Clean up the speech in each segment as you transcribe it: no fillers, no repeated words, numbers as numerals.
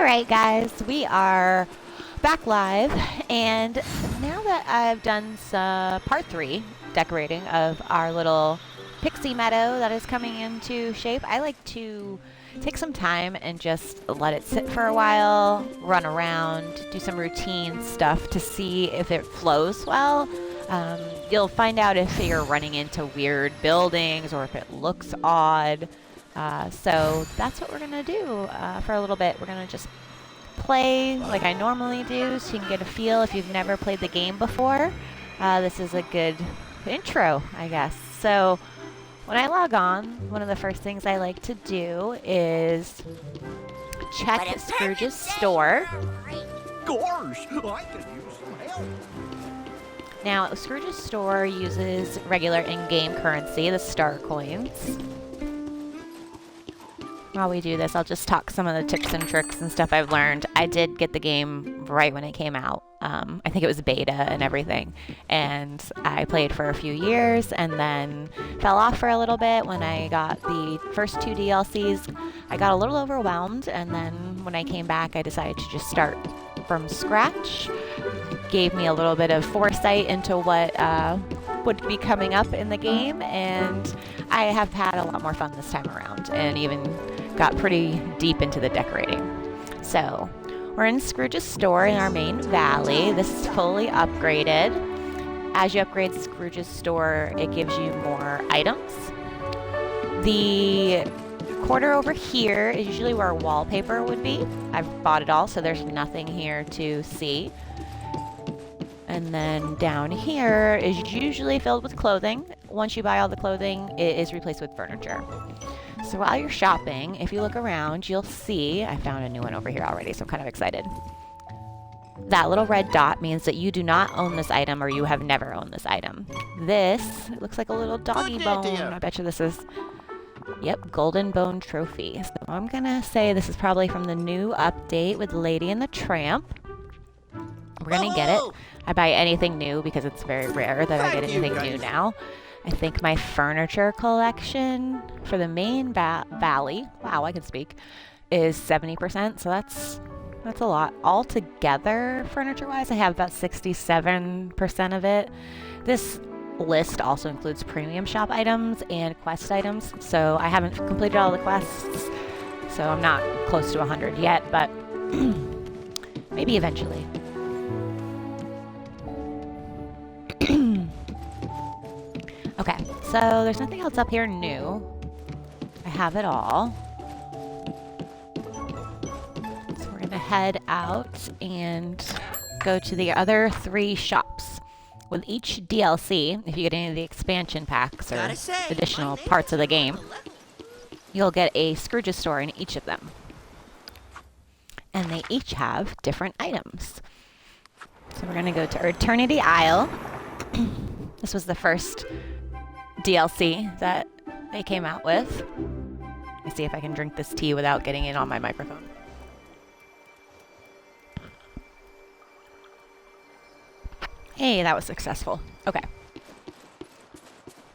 Alright guys, we are back live, and now that I've done some part 3 decorating of our little pixie meadow that is coming into shape, I like to take some time and just let it sit for a while, run around, do some routine stuff to see if it flows well. You'll find out if you're running into weird buildings or if it looks odd. So that's what we're going to do for a little bit. We're going to just play like I normally do so you can get a feel if you've never played the game before. This is a good intro, I guess. So when I log on, one of the first things I like to do is check Scrooge's store. Gosh, I could use some help. Now, Scrooge's store uses regular in-game currency, the star coins. While we do this, I'll just talk some of the tips and tricks and stuff I've learned. I did get the game right when it came out. I think it was beta and everything. And I played for a few years and then fell off for a little bit when I got the first 2 DLCs. I got a little overwhelmed, and then when I came back, I decided to just start from scratch. Gave me a little bit of foresight into what would be coming up in the game, and I have had a lot more fun this time around and even got pretty deep into the decorating. So we're in Scrooge's store in our main valley. This is fully upgraded. As you upgrade Scrooge's store, it gives you more items. The corner over here is usually where wallpaper would be. I've bought it all, so there's nothing here to see. And then down here is usually filled with clothing. Once you buy all the clothing, it is replaced with furniture. So while you're shopping, if you look around, you'll see, I found a new one over here already, so I'm kind of excited. That little red dot means that you do not own this item, or you have never owned this item. This, it looks like a little doggy bone. I bet you this is, yep, golden bone trophy. So I'm gonna say this is probably from the new update with Lady and the Tramp. We're gonna get it. I buy anything new because it's very rare that I get anything new now. I think my furniture collection for the main valley, wow, I can speak, is 70%, so that's a lot. Altogether, furniture-wise, I have about 67% of it. This list also includes premium shop items and quest items, so I haven't completed all the quests, so I'm not close to 100 yet, but maybe eventually. Okay, so there's nothing else up here new. I have it all. So we're gonna head out and go to the other 3 shops. With each DLC, if you get any of the expansion packs or additional parts of the game, you'll get a Scrooge's store in each of them. And they each have different items. So we're gonna go to Eternity Isle. This was the first DLC that they came out with. Let me see if I can drink this tea without getting it on my microphone. Hey, that was successful. Okay.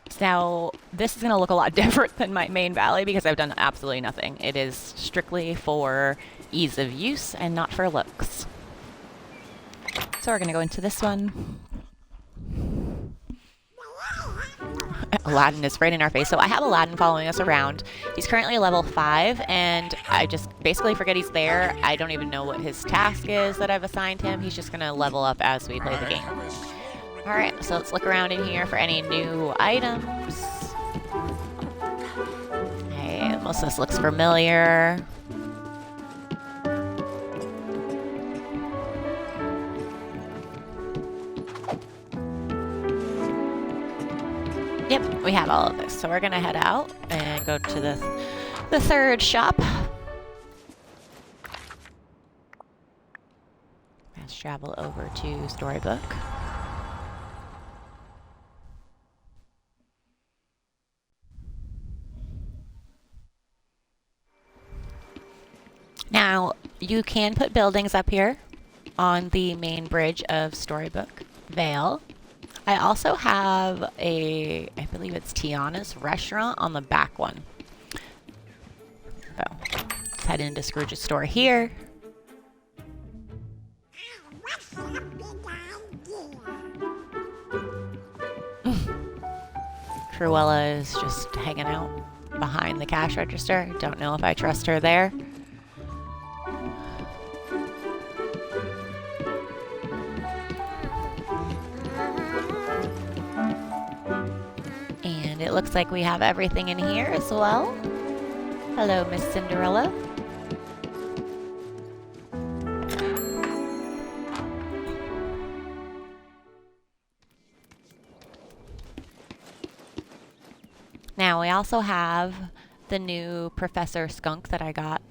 So now, this is going to look a lot different than my main valley because I've done absolutely nothing. It is strictly for ease of use and not for looks. So we're going to go into this one. Aladdin is right in our face. So I have Aladdin following us around. He's currently level 5, and I just basically forget he's there. I don't even know what his task is that I've assigned him. He's just going to level up as we play the game. Alright, so let's look around in here for any new items. Hey, most of this looks familiar. Yep, we have all of this. So we're gonna head out and go to the 3rd shop. Let's travel over to Storybook. Now, you can put buildings up here on the main bridge of Storybook Vale. I also have I believe it's Tiana's restaurant on the back one. So, let's head into Scrooge's store here. Cruella is just hanging out behind the cash register. Don't know if I trust her there. And it looks like we have everything in here as well. Hello, Miss Cinderella. Now we also have the new Professor Skunk that I got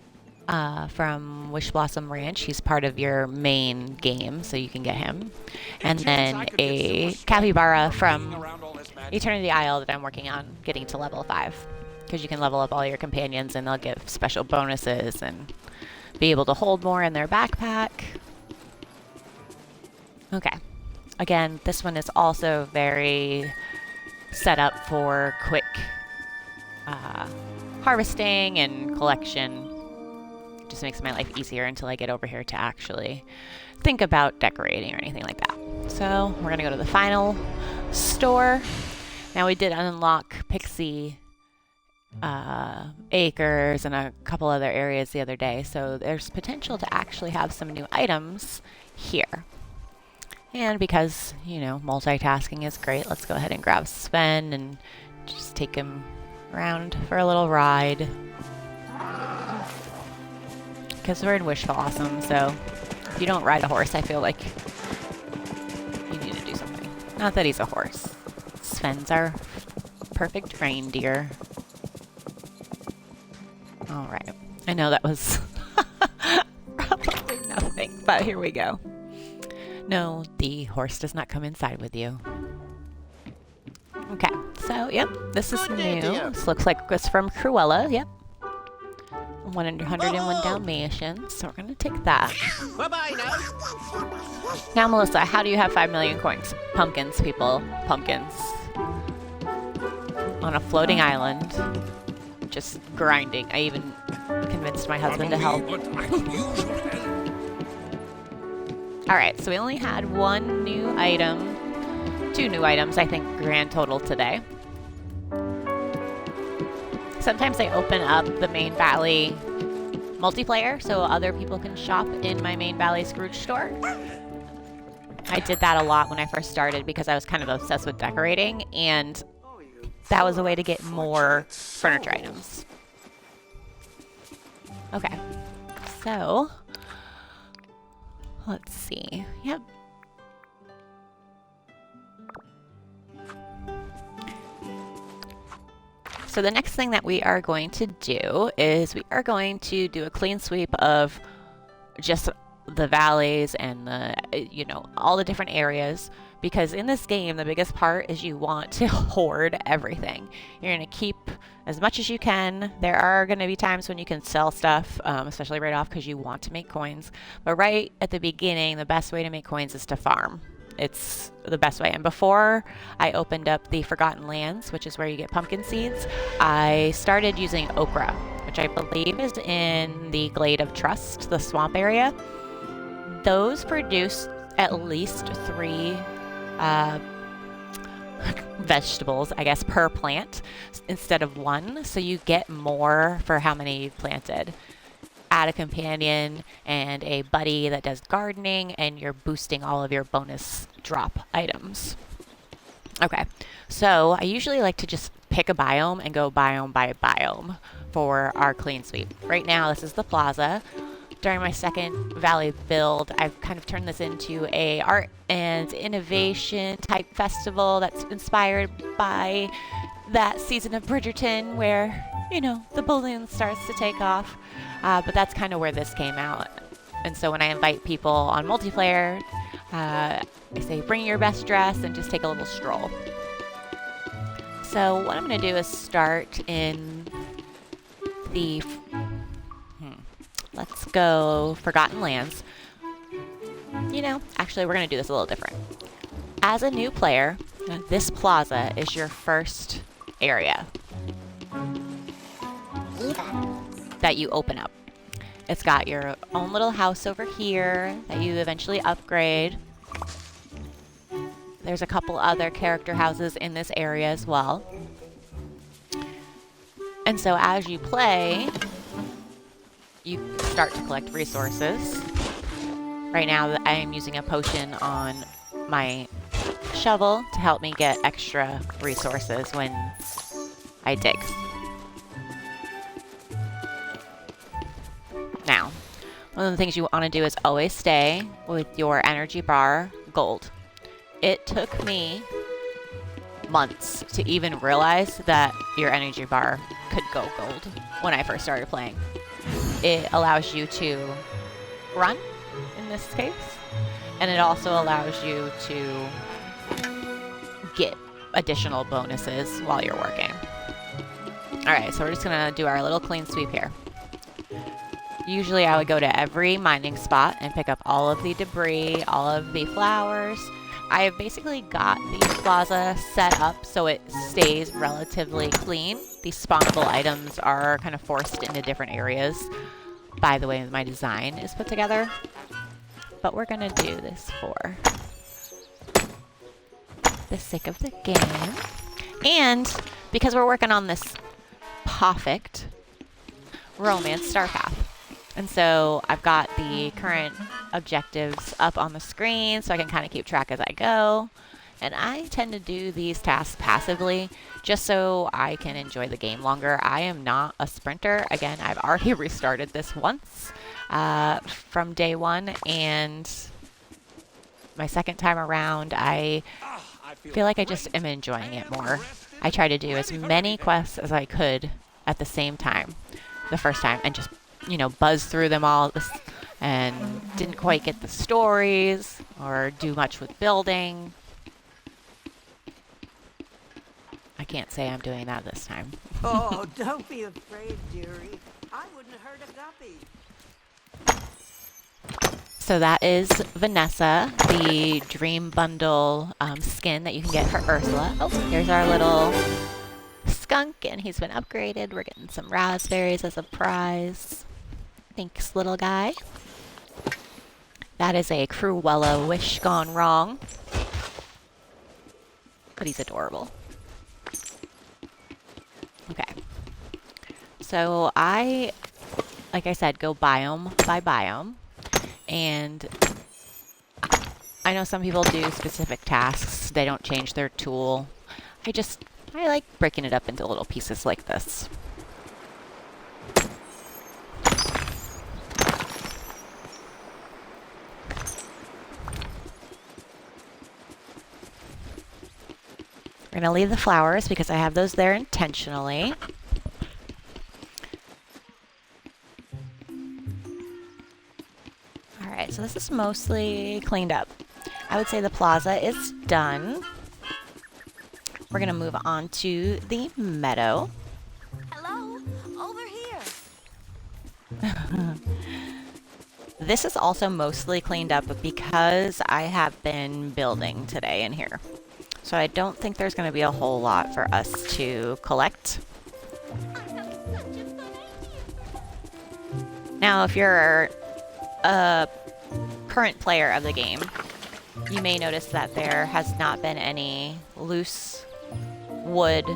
from Wish Blossom Ranch. He's part of your main game, so you can get him. And then a capybara from Eternity Isle that I'm working on getting to level 5. Because you can level up all your companions and they'll give special bonuses and be able to hold more in their backpack. Okay. Again, this one is also very set up for quick harvesting and collection. Just makes my life easier until I get over here to actually think about decorating or anything like that. So we're gonna go to the final store. Now we did unlock Pixie Acres and a couple other areas the other day, so there's potential to actually have some new items here. And because, you know, multitasking is great, let's go ahead and grab Sven and just take him around for a little ride. Because we're in Wish Blossom, so if you don't ride a horse, I feel like you need to do something. Not that he's a horse. Sven's our perfect reindeer. Alright. I know that was probably nothing, but here we go. No, the horse does not come inside with you. Okay, so, yep, this is new. This looks like it's from Cruella, yep. 101 Dalmatians, so we're going to take that. Bye-bye now. Now, Melissa, how do you have 5 million coins? Pumpkins, people. Pumpkins. On a floating island. Just grinding. I even convinced my husband to help. Alright, so we only had 1 new item. 2 new items, I think, grand total today. Sometimes I open up the main valley multiplayer so other people can shop in my main valley Scrooge store. I did that a lot when I first started because I was kind of obsessed with decorating, and that was a way to get more furniture items. Okay, so let's see. Yep. So the next thing that we are going to do is we are going to do a clean sweep of just the valleys and the, you know, all the different areas, because in this game the biggest part is you want to hoard everything. You're going to keep as much as you can. There are going to be times when you can sell stuff, especially right off because you want to make coins, but right at the beginning the best way to make coins is to farm. It's the best way. And before I opened up the Forgotten Lands, which is where you get pumpkin seeds, I started using okra, which I believe is in the Glade of Trust, the swamp area. Those produce at least 3 vegetables, I guess, per plant instead of 1. So you get more for how many you planted. Add a companion and a buddy that does gardening, and you're boosting all of your bonus drop items. Okay, so I usually like to just pick a biome and go biome by biome for our clean sweep. Right now, this is the plaza. During my second valley build, I've kind of turned this into a art and innovation type festival that's inspired by that season of Bridgerton where, you know, the balloon starts to take off. But that's kind of where this came out. And so when I invite people on multiplayer, I say bring your best dress and just take a little stroll. So what I'm going to do is start in the... let's go Forgotten Lands. You know, actually we're going to do this a little different. As a new player, this plaza is your first area that you open up. It's got your own little house over here that you eventually upgrade. There's a couple other character houses in this area as well. And so as you play, you start to collect resources. Right now I am using a potion on my shovel to help me get extra resources when I dig. Now, one of the things you want to do is always stay with your energy bar gold. It took me months to even realize that your energy bar could go gold when I first started playing. It allows you to run, in this case, and it also allows you to get additional bonuses while you're working. Alright, so we're just gonna do our little clean sweep here. Usually I would go to every mining spot and pick up all of the debris, all of the flowers. I have basically got the plaza set up so it stays relatively clean. The spawnable items are kind of forced into different areas by the way my design is put together. But we're gonna do this for the sake of the game. And because we're working on this perfect romance star path. And so I've got the current objectives up on the screen so I can kind of keep track as I go. And I tend to do these tasks passively just so I can enjoy the game longer. I am not a sprinter. Again, I've already restarted this once from day one, and my second time around I feel like I just am enjoying it more. I try to do as many quests as I could at the same time the first time and just, you know, buzz through them all and didn't quite get the stories or do much with building. I can't say I'm doing that this time. Oh, don't be afraid, dearie. I wouldn't hurt a guppy. So that is Vanessa, the Dream Bundle skin that you can get for Ursula. Oh, here's our little skunk, and he's been upgraded. We're getting some raspberries as a prize. Thanks, little guy. That is a Cruella wish gone wrong. But he's adorable. Okay. So I, like I said, go biome by biome. And I know some people do specific tasks. They don't change their tool. I like breaking it up into little pieces like this. We're going to leave the flowers because I have those there intentionally. Alright, so this is mostly cleaned up. I would say the plaza is done. We're going to move on to the meadow. Hello, over here. This is also mostly cleaned up because I have been building today in here. So I don't think there's going to be a whole lot for us to collect. Now, if you're a current player of the game, you may notice that there has not been any loose wood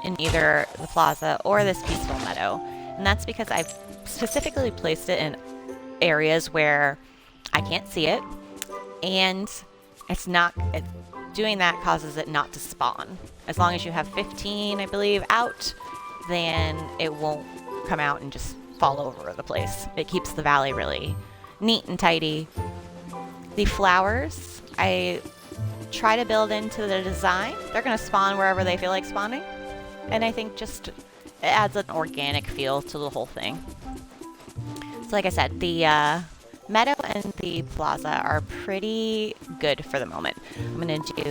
in either the plaza or this peaceful meadow. And that's because I've specifically placed it in areas where I can't see it, and doing that causes it not to spawn. As long as you have 15, I believe, out, then it won't come out and just fall over the place. It keeps the valley really neat and tidy. The flowers, I try to build into the design. They're going to spawn wherever they feel like spawning. And I think just it adds an organic feel to the whole thing. So like I said, the meadow and the plaza are pretty good for the moment. I'm going to do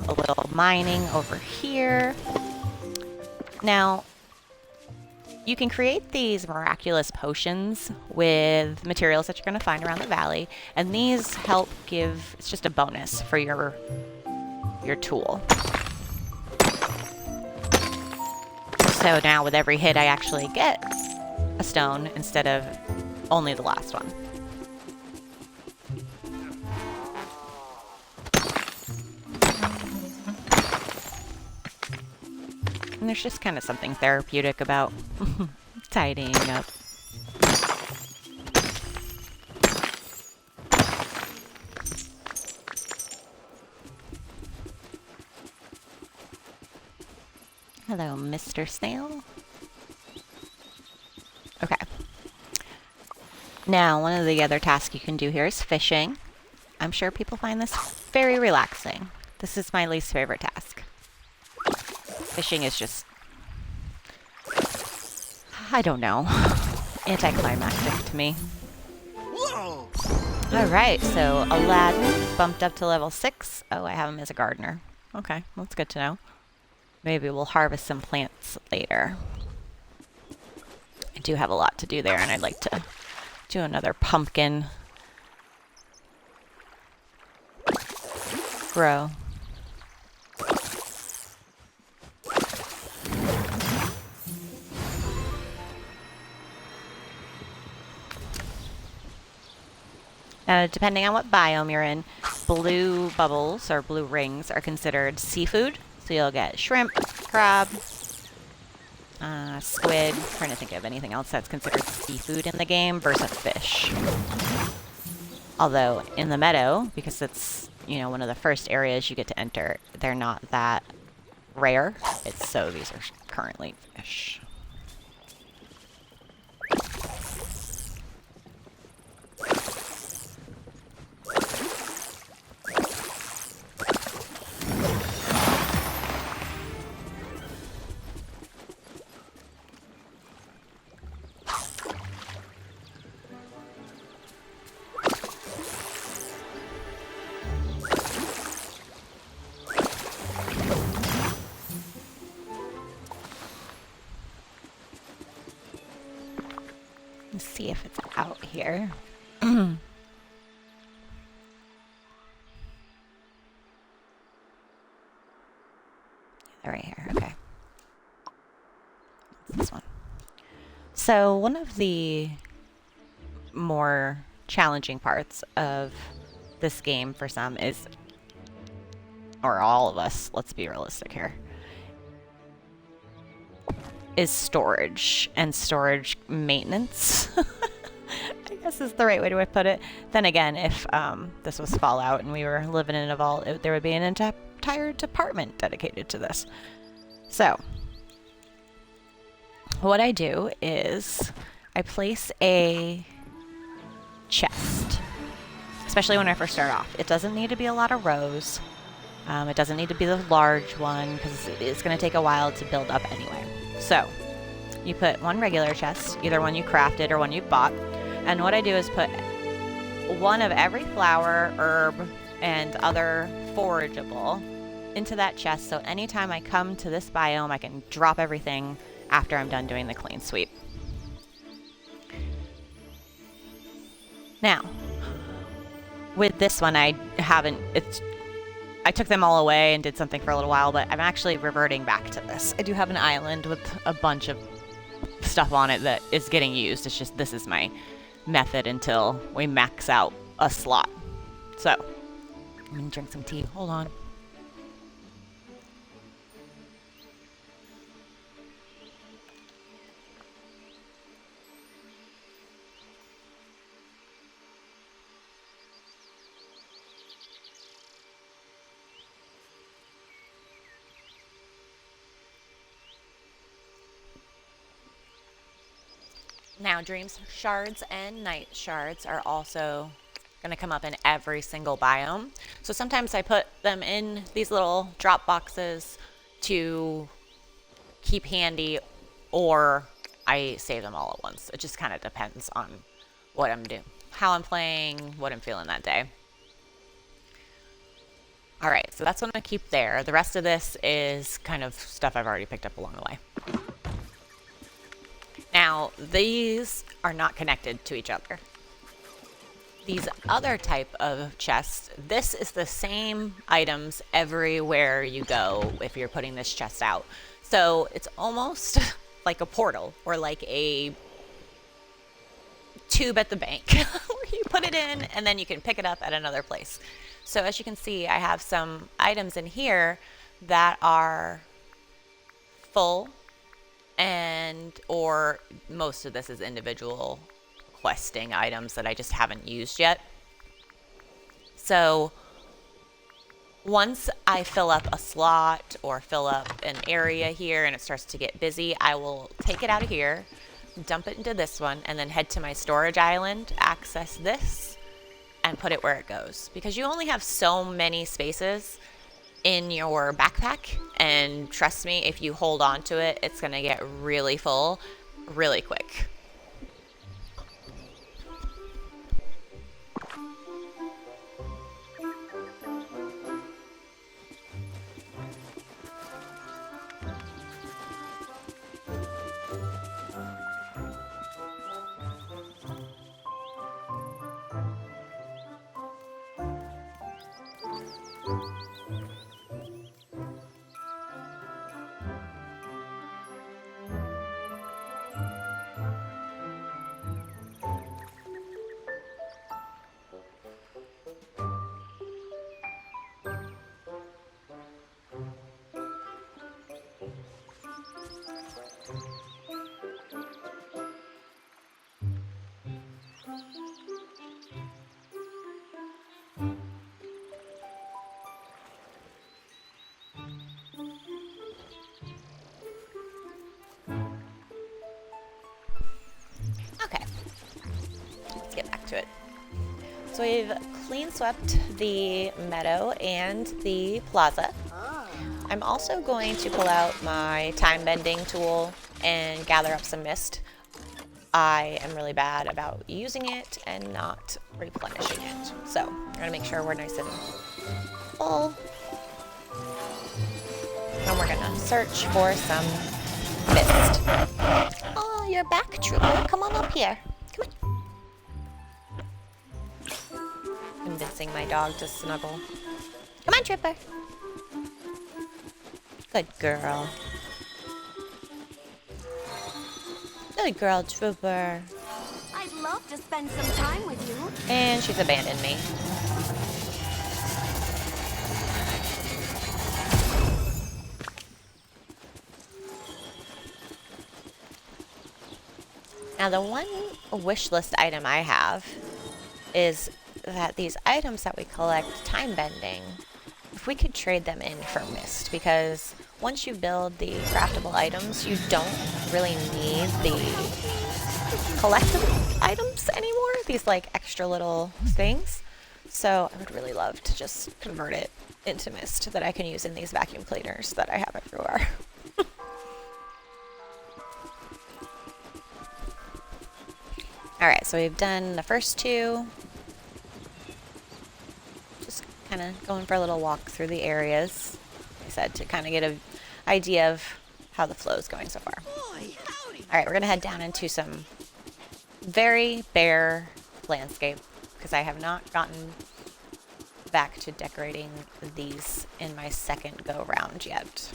a little mining over here. Now, you can create these miraculous potions with materials that you're going to find around the valley, and these help give, it's just a bonus for your tool. So now with every hit I actually get a stone instead of only the last one. And there's just kind of something therapeutic about tidying up. Hello, Mr. Snail. Okay. Now, one of the other tasks you can do here is fishing. I'm sure people find this very relaxing. This is my least favorite task. Fishing is just, I don't know, anticlimactic to me. Whoa! Alright, so Aladdin bumped up to level 6. Oh, I have him as a gardener. Okay, that's good to know. Maybe we'll harvest some plants later. I do have a lot to do there, and I'd like to do another pumpkin grow. Depending on what biome you're in, blue bubbles or blue rings are considered seafood. So you'll get shrimp, crab, squid. I'm trying to think of anything else that's considered seafood in the game versus fish. Although in the meadow, because it's, you know, one of the first areas you get to enter, they're not that rare. So these are currently fish. Let's see if it's out here. Right here, okay. This one. So one of the more challenging parts of this game for some is, or all of us, let's be realistic here, is storage and storage maintenance. I guess is the right way to put it. Then again, if this was Fallout and we were living in a vault, there would be an entire department dedicated to this. So, what I do is I place a chest, especially when I first start off. It doesn't need to be a lot of rows. It doesn't need to be the large one because it's going to take a while to build up anyway. So, you put one regular chest, either one you crafted or one you bought. And what I do is put one of every flower, herb, and other forageable into that chest. So anytime I come to this biome, I can drop everything after I'm done doing the clean sweep. Now, with this one, I took them all away and did something for a little while, but I'm actually reverting back to this. I do have an island with a bunch of stuff on it that is getting used. It's just this is my method until we max out a slot. So, I'm gonna drink some tea. Hold on. Now, dream shards and night shards are also going to come up in every single biome. So sometimes I put them in these little drop boxes to keep handy, or I save them all at once. It just kind of depends on what I'm doing, how I'm playing, what I'm feeling that day. All right, so that's what I'm going to keep there. The rest of this is kind of stuff I've already picked up along the way. Now, these are not connected to each other. These other type of chests, this is the same items everywhere you go if you're putting this chest out. So it's almost like a portal or like a tube at the bank where you put it in and then you can pick it up at another place. So as you can see, I have some items in here that are full, or most of this is individual questing items that I just haven't used yet. So once I fill up a slot or fill up an area here and it starts to get busy, I will take it out of here, dump it into this one, and then head to my storage island, access this, and put it where it goes. Because you only have so many spaces in your backpack, and trust me, if you hold on to it, it's gonna get really full really quick. Okay, let's get back to it. So we've clean swept the meadow and the plaza. I'm also going to pull out my time bending tool and gather up some mist. I am really bad about using it and not replenishing it. So I'm gonna make sure we're nice and full. And we're gonna search for some mist. Oh, you're back, Trooper. Come on up here. Come on. Convincing my dog to snuggle. Come on, Trooper. Good girl. Good girl, Trooper. I'd love to spend some time with you. And she's abandoned me. Now, the one wish list item I have is that these items that we collect, time bending, if we could trade them in for mist, because once you build the craftable items, you don't really need the collectible items anymore, these like extra little things. So I would really love to just convert it into mist that I can use in these vacuum cleaners that I have everywhere. Alright, so we've done the first two. Just kind of going for a little walk through the areas, like I said, to kind of get an idea of how the flow is going so far. Alright, we're going to head down into some very bare landscape, because I have not gotten back to decorating these in my second go round yet.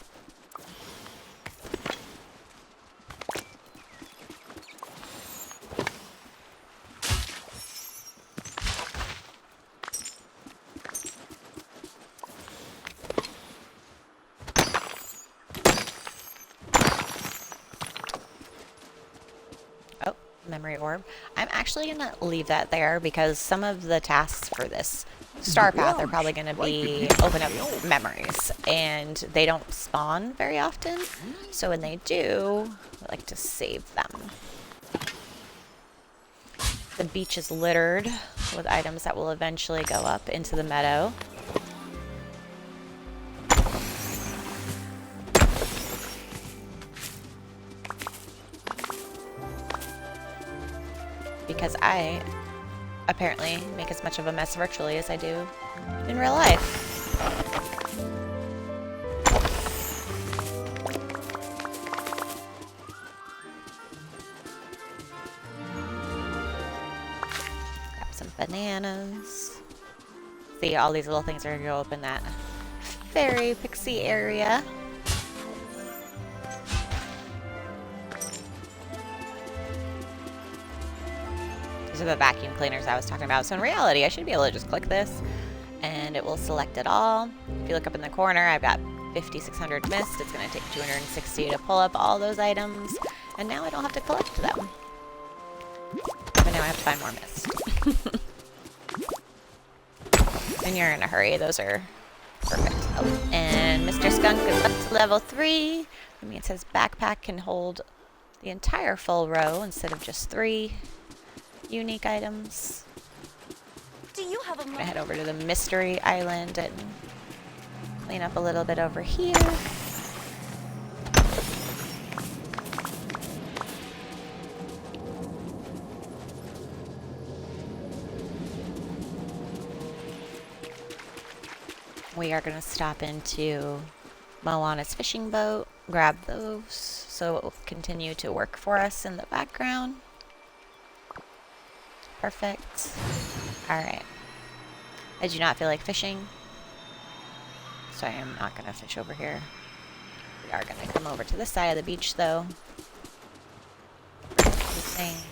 Memory orb. I'm actually going to leave that there because some of the tasks for this star path are probably going to be open up memories, and they don't spawn very often, so when they do, I like to save them. The beach is littered with items that will eventually go up into the meadow. Because I apparently make as much of a mess virtually as I do in real life. Grab some bananas. See, all these little things are gonna go up in that fairy pixie area. These are the vacuum cleaners I was talking about. So in reality, I should be able to just click this and it will select it all. If you look up in the corner, I've got 5,600 mist. It's going to take 260 to pull up all those items. And now I don't have to collect them. But now I have to find more mist. And you're in a hurry. Those are perfect. Oh, and Mr. Skunk is up to level 3. I mean, it says backpack can hold the entire full row instead of just 3 unique items. Do you have a I'm gonna head over to the mystery island and clean up a little bit over here. We are gonna stop into Moana's fishing boat, grab those, so it will continue to work for us in the background. Perfect. Alright. I do not feel like fishing, so I am not going to fish over here. We are going to come over to this side of the beach, though. These things.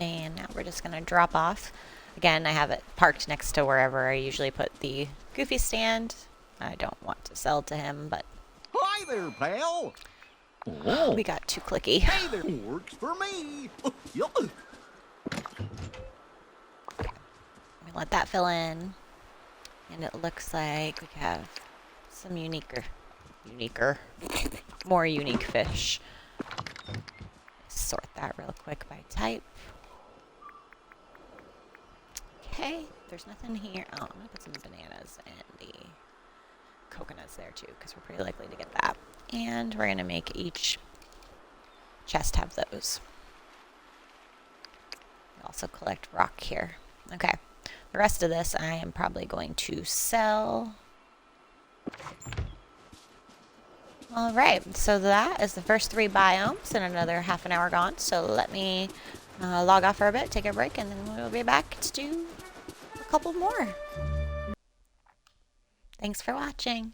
And now we're just going to drop off. Again, I have it parked next to wherever I usually put the Goofy stand. I don't want to sell to him, but... Hi there, pal. Oh, we got too clicky. hey there. Works for me. Yup. Okay. We let that fill in. And it looks like we have some more unique fish. Sort that real quick by type. Okay, there's nothing here. Oh, I'm gonna put some bananas and the coconuts there too, because we're pretty likely to get that. And we're gonna make each chest have those. We also collect rock here. Okay, the rest of this I am probably going to sell. Alright, so that is the first 3 biomes and another half an hour gone. So let me log off for a bit, take a break, and then we'll be back to do a couple more. Thanks for watching.